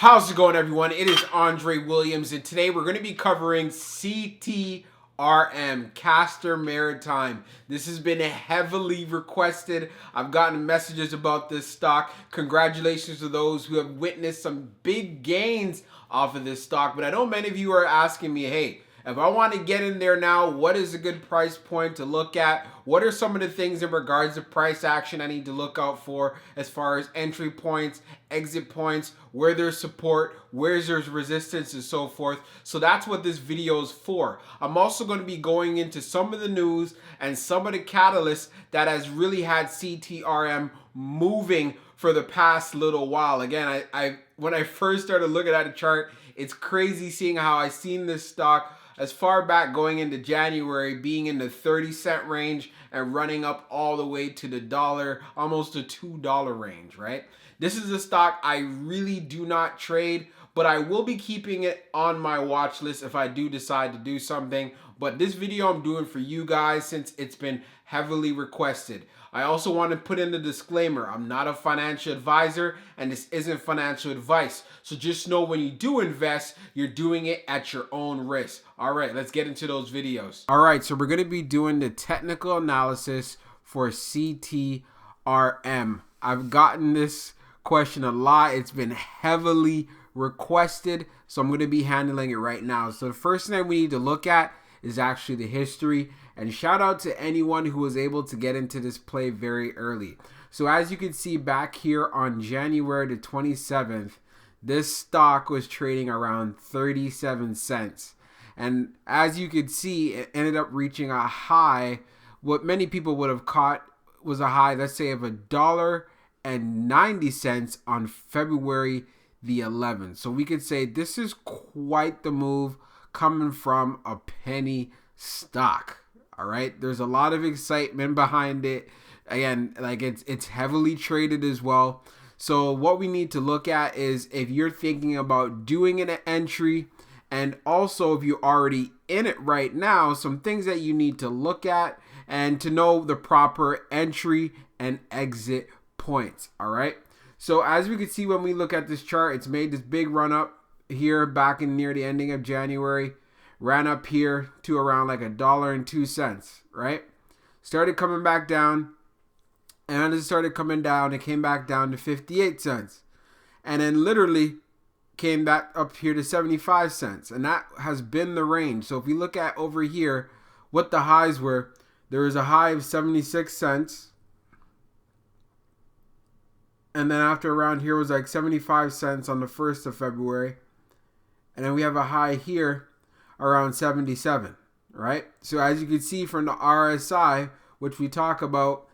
How's it going, everyone? It is Andre Williams, and today we're going to be covering CTRM, Castor Maritime. This has been heavily requested. I've gotten messages about this stock. Congratulations to those who have witnessed some big gains off of this stock. But I know many of you are asking me, hey, if I want to get in there now, what is a good price point to look at? What are some of the things in regards to price action I need to look out for as far as entry points, exit points, where there's support, where there's resistance, and so forth. So that's what this video is for. I'm also going to be going into some of the news and some of the catalysts that has really had CTRM moving for the past little while. Again, when I first started looking at the chart, it's crazy seeing how I seen this stock as far back going into January being in the 30-cent range and running up all the way to the dollar, almost a $2 range, right? This is a stock I really do not trade, but I will be keeping it on my watch list if I do decide to do something. But this video I'm doing for you guys since it's been heavily requested. I also want to put in the disclaimer, I'm not a financial advisor and this isn't financial advice. So just know when you do invest, you're doing it at your own risk. All right, let's get into those videos. All right, so we're going to be doing the technical analysis for CTRM. I've gotten this question a lot. It's been heavily requested, so I'm going to be handling it right now. So the first thing we need to look at is actually the history, and shout out to anyone who was able to get into this play very early. So as you can see back here on January the 27th, this stock was trading around 37 cents. And as you can see, it ended up reaching a high, what many people would have caught was a high, let's say, of $1.90 on February the 11th. So we could say this is quite the move coming from a penny stock. All right, there's a lot of excitement behind it. Again, like it's heavily traded as well. So what we need to look at is if you're thinking about doing an entry, and also if you're already in it right now, some things that you need to look at and to know the proper entry and exit points. All right, so as we can see when we look at this chart, it's made this big run up here back in near the ending of January, ran up here to around like $1.02, right? Started coming back down, and it started coming down. It came back down to 58 cents, and then literally came back up here to 75 cents, and that has been the range. So if we look at over here what the highs were, there was a high of 76 cents, and then after around here was like 75 cents on the 1st of February, and then we have a high here around 77, right? So as you can see from the RSI, which we talk about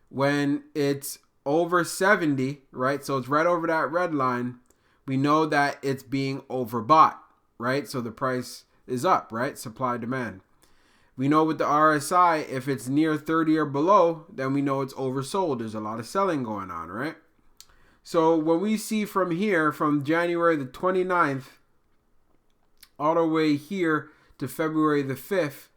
when it's over 70, right? So it's right over that red line. We know that it's being overbought, right? So the price is up, right? Supply demand. We know with the RSI, if it's near 30 or below, then we know it's oversold. There's a lot of selling going on, right? So when we see from here, from January the 29th, all the way here to February the 5th,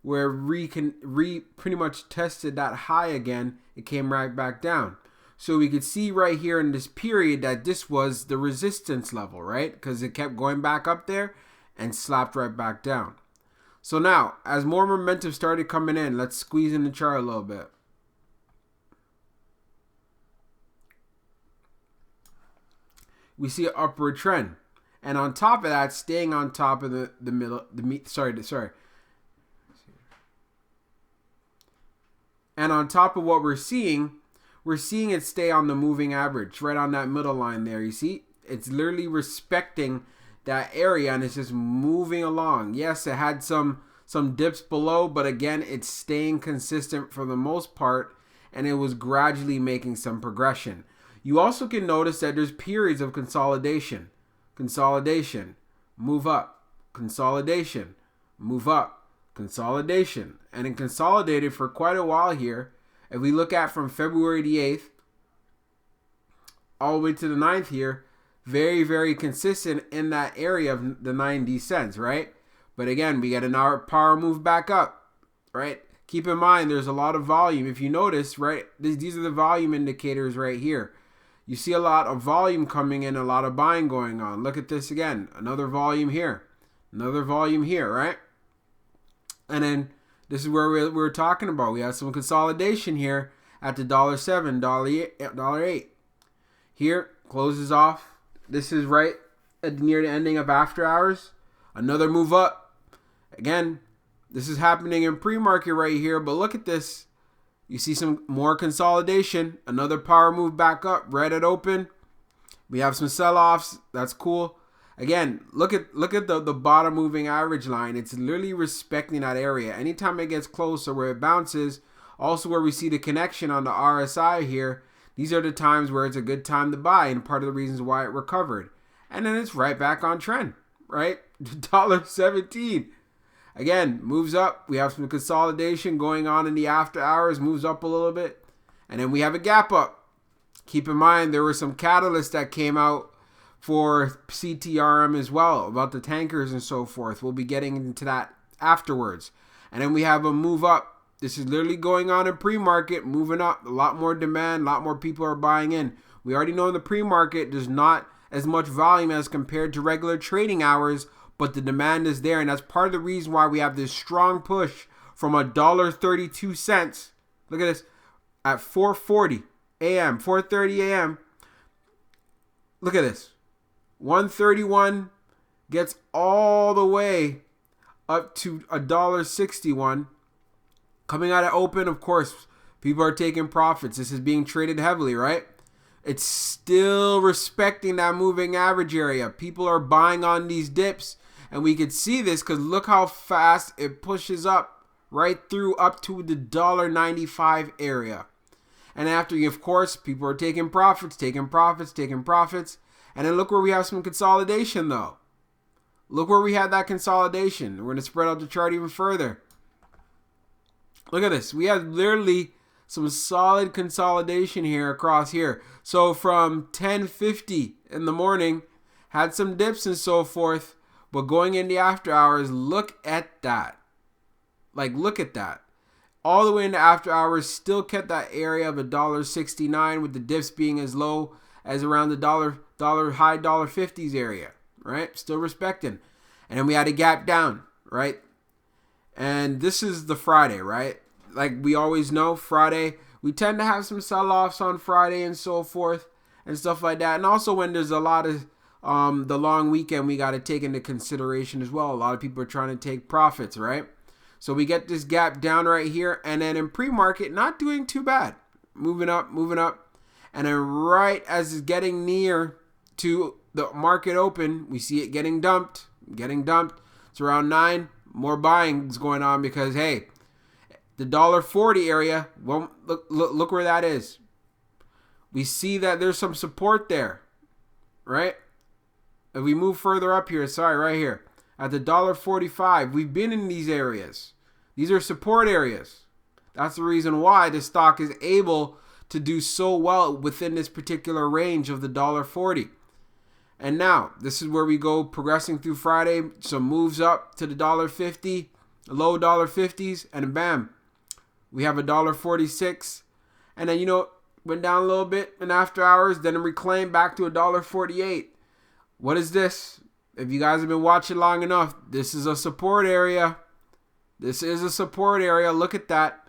where pretty much tested that high again, it came right back down. So we could see right here in this period that this was the resistance level, right? Because it kept going back up there and slapped right back down. So now, as more momentum started coming in, let's squeeze in the chart a little bit. We see an upward trend. And on top of that, staying on top of the middle, And on top of what we're seeing it stay on the moving average, right on that middle line there. You see, it's literally respecting that area and it's just moving along. Yes, it had some dips below, but again, it's staying consistent for the most part, and it was gradually making some progression. You also can notice that there's periods of consolidation. Consolidation, move up, consolidation, move up, consolidation, and it consolidated for quite a while here. If we look at from February the 8th all the way to the 9th here, very, very consistent in that area of the 90 cents, right? But again, we get another power move back up, right? Keep in mind, there's a lot of volume. If you notice, right, these are the volume indicators right here. you see a lot of volume coming in, a lot of buying going on. Look at this again. Another volume here. Another volume here, right? And then this is where we're talking about. We have some consolidation here at the $7, $8. Here, closes off. This is right at near the ending of after hours. Another move up. Again, this is happening in pre-market right here, but look at this. You see some more consolidation. Another power move back up right at open. We have some sell-offs. That's cool. Again, look at the bottom moving average line. It's literally respecting that area. Anytime it gets closer where it bounces, also where we see the connection on the RSI here, these are the times where it's a good time to buy and part of the reasons why it recovered. And then it's right back on trend, right? $1.17. Again, moves up. We have some consolidation going on in the after hours, moves up a little bit. And then we have a gap up. Keep in mind, there were some catalysts that came out for CTRM as well, about the tankers and so forth. We'll be getting into that afterwards. And then we have a move up. This is literally going on in pre-market, moving up. A lot more demand, a lot more people are buying in. We already know in the pre-market, there's not as much volume as compared to regular trading hours, but the demand is there, and that's part of the reason why we have this strong push from $1.32. Look at this, at 4:40 a.m., 4:30 a.m. Look at this, 131 gets all the way up to $1.61. Coming out of open, of course, people are taking profits. This is being traded heavily, right? It's still respecting that moving average area. People are buying on these dips. And we can see this because look how fast it pushes up right through up to the $1.95 area. And after, of course, people are taking profits, taking profits, taking profits. And then look where we have some consolidation, though. Look where we had that consolidation. We're going to spread out the chart even further. Look at this. We have literally some solid consolidation here across here. So from 10:50 in the morning, had some dips and so forth. But going in the after hours, look at that. Like, look at that. All the way into after hours, still kept that area of $1.69 with the dips being as low as around the high $1.50s area, right? Still respecting. And then we had a gap down, right? And this is the Friday, right? Like we always know, Friday, we tend to have some sell-offs on Friday and so forth and stuff like that. And also when there's a lot of the long weekend, we got to take into consideration as well. A lot of people are trying to take profits, right? So we get this gap down right here, and then in pre-market, not doing too bad, moving up, and then right as it's getting near to the market open, we see it getting dumped. It's around 9. More buying is going on because hey, the $1.40 area. Well, look where that is. We see that there's some support there, right? If we move further up here, right here, at the $1.45, we've been in these areas. These are support areas. That's the reason why the stock is able to do so well within this particular range of the $1.40. And now, this is where we go progressing through Friday. Some moves up to the $1.50, low $1.50s, and bam, we have a $1.46. And then, went down a little bit in after hours, then it reclaimed back to a $1.48. What is this? If you guys have been watching long enough, this is a support area. This is a support area. Look at that.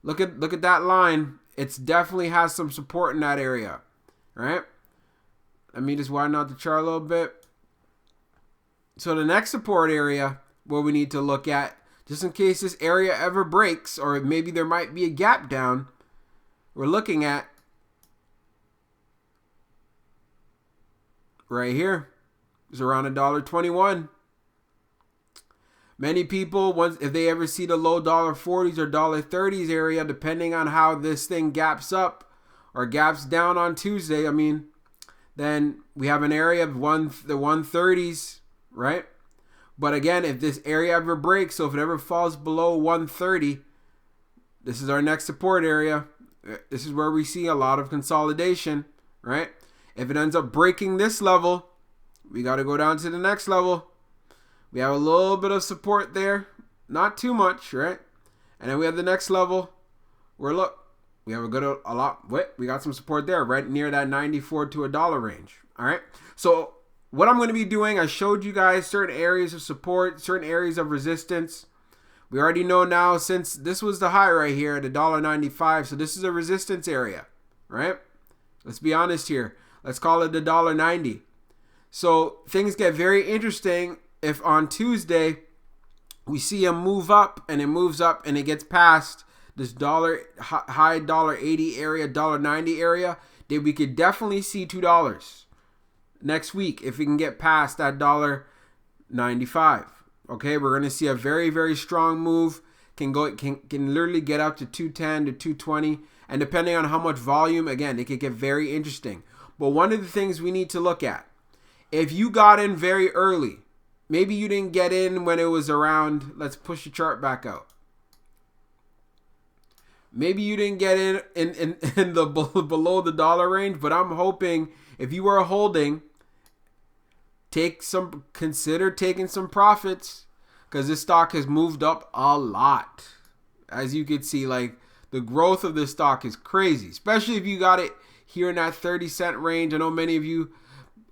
Look at that line. It definitely has some support in that area, right? Let me just widen out the chart a little bit. So the next support area, what we need to look at, just in case this area ever breaks, or maybe there might be a gap down, we're looking at right here. It's around $1.21. Many people, if they ever see the low $1.40s or $1.30s area, depending on how this thing gaps up or gaps down on Tuesday, then we have an area of the 130s, right? But again, if this area ever breaks, so if it ever falls below 130, this is our next support area. This is where we see a lot of consolidation, right? If it ends up breaking this level, we got to go down to the next level. We have a little bit of support there, not too much, right? And then we have the next level where look, We have we got some support there, right near that 94 to $1 range. All right. So what I'm going to be doing, I showed you guys certain areas of support, certain areas of resistance. We already know now, since this was the high right here at $1.95, so this is a resistance area, right? Let's be honest here. Let's call it $1.90. So things get very interesting if on Tuesday we see a move up and it moves up and it gets past this high $1.80 area, $1.90 area. Then we could definitely see $2 next week if we can get past that $1.95. Okay, we're going to see a very, very strong move. Can literally get up to 210 to 220. And depending on how much volume, again, it could get very interesting. But one of the things we need to look at, if you got in very early, maybe you didn't get in when it was around, let's push the chart back out. Maybe you didn't get in the below the dollar range, but I'm hoping if you were holding, consider taking some profits, because this stock has moved up a lot. As you can see, like, the growth of this stock is crazy, especially if you got it here in that 30-cent range. I know many of you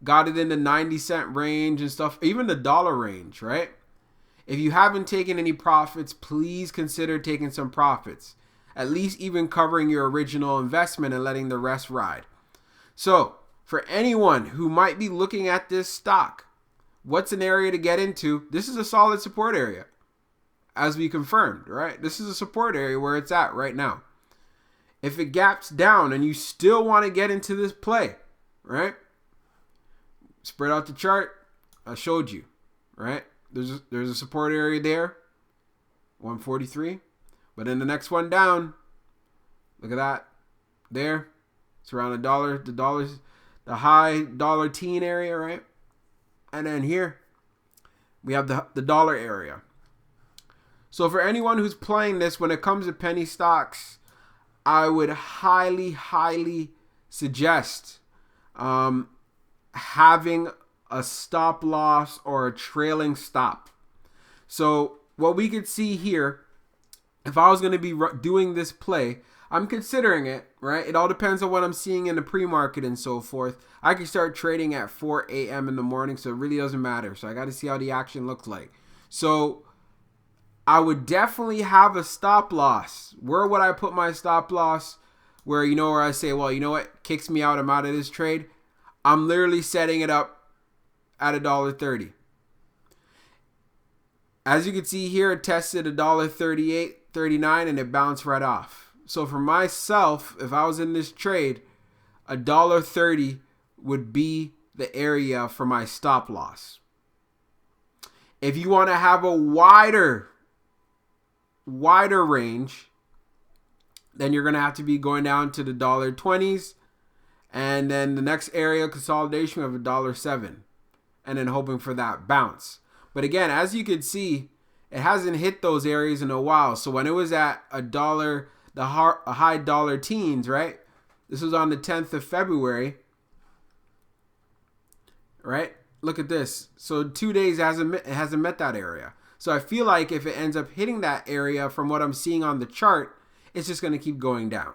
got it in the 90-cent range and stuff, even the dollar range, right? If you haven't taken any profits, please consider taking some profits, at least even covering your original investment and letting the rest ride. So for anyone who might be looking at this stock, what's an area to get into? This is a solid support area, as we confirmed, right? This is a support area where it's at right now. If it gaps down and you still want to get into this play, right? Spread out the chart. I showed you, right? There's a support area there, 143. But in the next one down, look at that. There, it's around $1. The high dollar teen area, right? And then here we have the dollar area. So for anyone who's playing this, when it comes to penny stocks, I would highly, highly suggest having a stop loss or a trailing stop. So what we could see here, if I was going to be doing this play, I'm considering it, right? It all depends on what I'm seeing in the pre-market and so forth. I can start trading at 4 a.m. in the morning, so it really doesn't matter. So I got to see how the action looks like. So I would definitely have a stop loss. Where would I put my stop loss? Where I say, well, you know what? Kicks me out. I'm out of this trade. I'm literally setting it up at $1.30. As you can see here, it tested $1.38.39 and it bounced right off. So for myself, if I was in this trade, $1.30 would be the area for my stop loss. If you want to have a wider range, then you're going to have to be going down to the $1.20s. And then the next area consolidation of $1.07. And then hoping for that bounce. But again, as you can see, it hasn't hit those areas in a while. So when it was at $1, a high dollar teens, right? This was on the 10th of February, right? Look at this. So 2 days it hasn't met that area. So I feel like if it ends up hitting that area from what I'm seeing on the chart, it's just going to keep going down,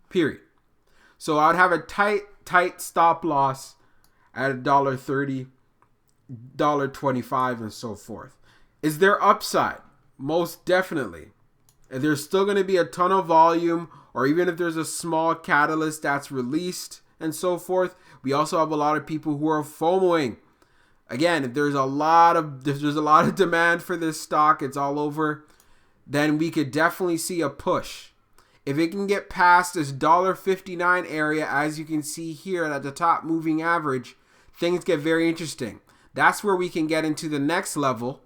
period. So I would have a tight stop loss at $1.30, $1.25, and so forth. Is there upside? Most definitely. If there's still going to be a ton of volume, or even if there's a small catalyst that's released and so forth, we also have a lot of people who are FOMOing. Again, if there's a lot of demand for this stock, it's all over, then we could definitely see a push. If it can get past this $1.59 area, as you can see here at the top moving average, things get very interesting. That's where we can get into the next level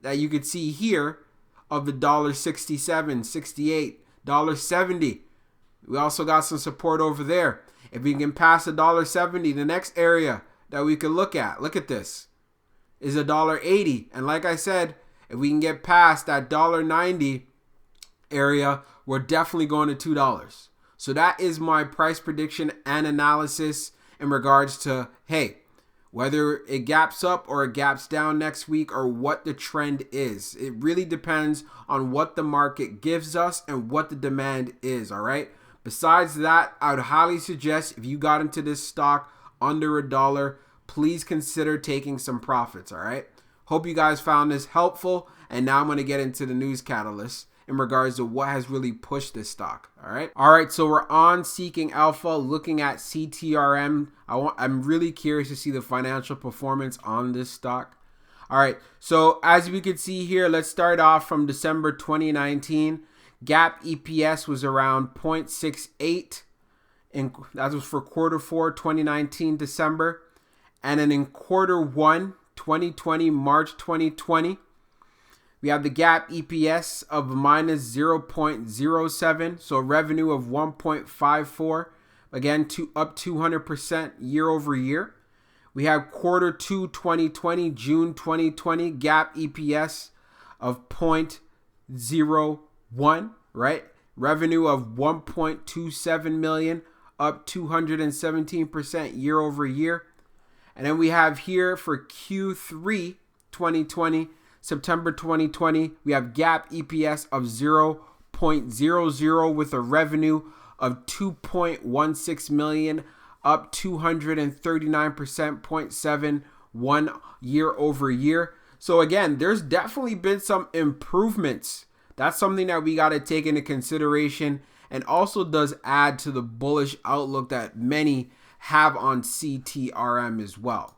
that you could see here of the $1.67, $1.68, $1.70. We also got some support over there. If we can pass $1.70, the next area that we could look at this, is $1.80. And like I said, if we can get past that $1.90 area, we're definitely going to $2. So that is my price prediction and analysis in regards to, hey, whether it gaps up or it gaps down next week or what the trend is. It really depends on what the market gives us and what the demand is, all right? Besides that, I would highly suggest if you got into this stock under $1, please consider taking some profits, all right? Hope you guys found this helpful, and now I'm going to get into the news catalyst in regards to what has really pushed this stock, all right? All right, so we're on Seeking Alpha, looking at CTRM. I'm really curious to see the financial performance on this stock. All right, so as we can see here, let's start off from December 2019. GAAP EPS was around 0.68, and that was for quarter 4 2019 December. And then in quarter 1 2020, March 2020, we have the GAAP EPS of minus 0.07, so revenue of 1.54, again up 200% year over year. We have quarter 2 2020, June 2020, GAAP EPS of 0.01, right? Revenue of 1.27 million, up 217% year over year. And then we have here for Q3 2020, September 2020, we have GAAP EPS of 0.00 with a revenue of 2.16 million, up 239%, 0.71 year over year. So again, there's definitely been some improvements. That's something that we got to take into consideration, and also does add to the bullish outlook that many have on CTRM as well.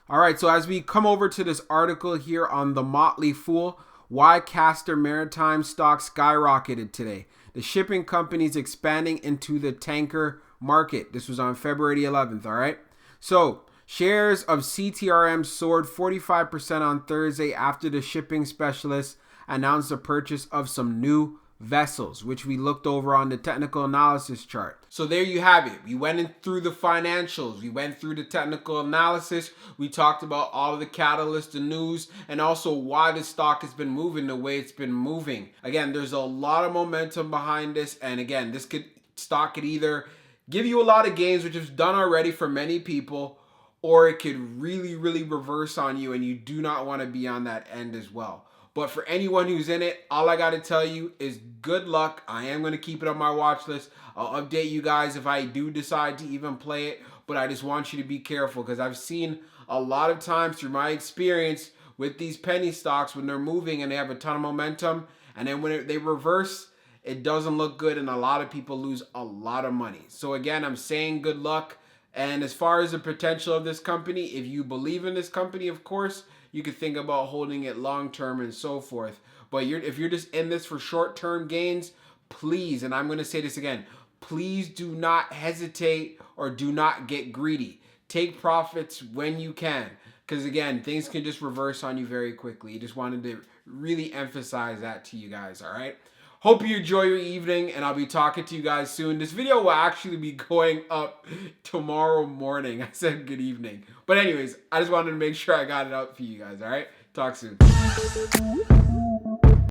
All right, so as we come over to this article here on The Motley Fool, why Castor Maritime stock skyrocketed today. The shipping company's expanding into the tanker market. This was on February 11th, all right? So shares of CTRM soared 45% on Thursday after the shipping specialist announced the purchase of some new vessels, which we looked over on the technical analysis chart. So there you have it. We went in through the financials. We went through the technical analysis. We talked about all of the catalysts, the news, and also why the stock has been moving the way it's been moving. Again, there's a lot of momentum behind this. And again, this stock could either give you a lot of gains, which is done already for many people, or it could really, really reverse on you, and you do not want to be on that end as well. But for anyone who's in it, all I got to tell you is good luck. I am going to keep it on my watch list. I'll update you guys if I do decide to even play it. But I just want you to be careful, because I've seen a lot of times through my experience with these penny stocks, when they're moving and they have a ton of momentum, and then when they reverse, it doesn't look good, and a lot of people lose a lot of money. So again, I'm saying good luck. And as far as the potential of this company, if you believe in this company, of course, you could think about holding it long term and so forth. But if you're just in this for short term gains, please, and I'm going to say this again, please do not hesitate or do not get greedy. Take profits when you can, because again, things can just reverse on you very quickly. I just wanted to really emphasize that to you guys, all right? Hope you enjoy your evening, and I'll be talking to you guys soon. This video will actually be going up tomorrow morning. I said good evening. But anyways, I just wanted to make sure I got it up for you guys, all right? Talk soon.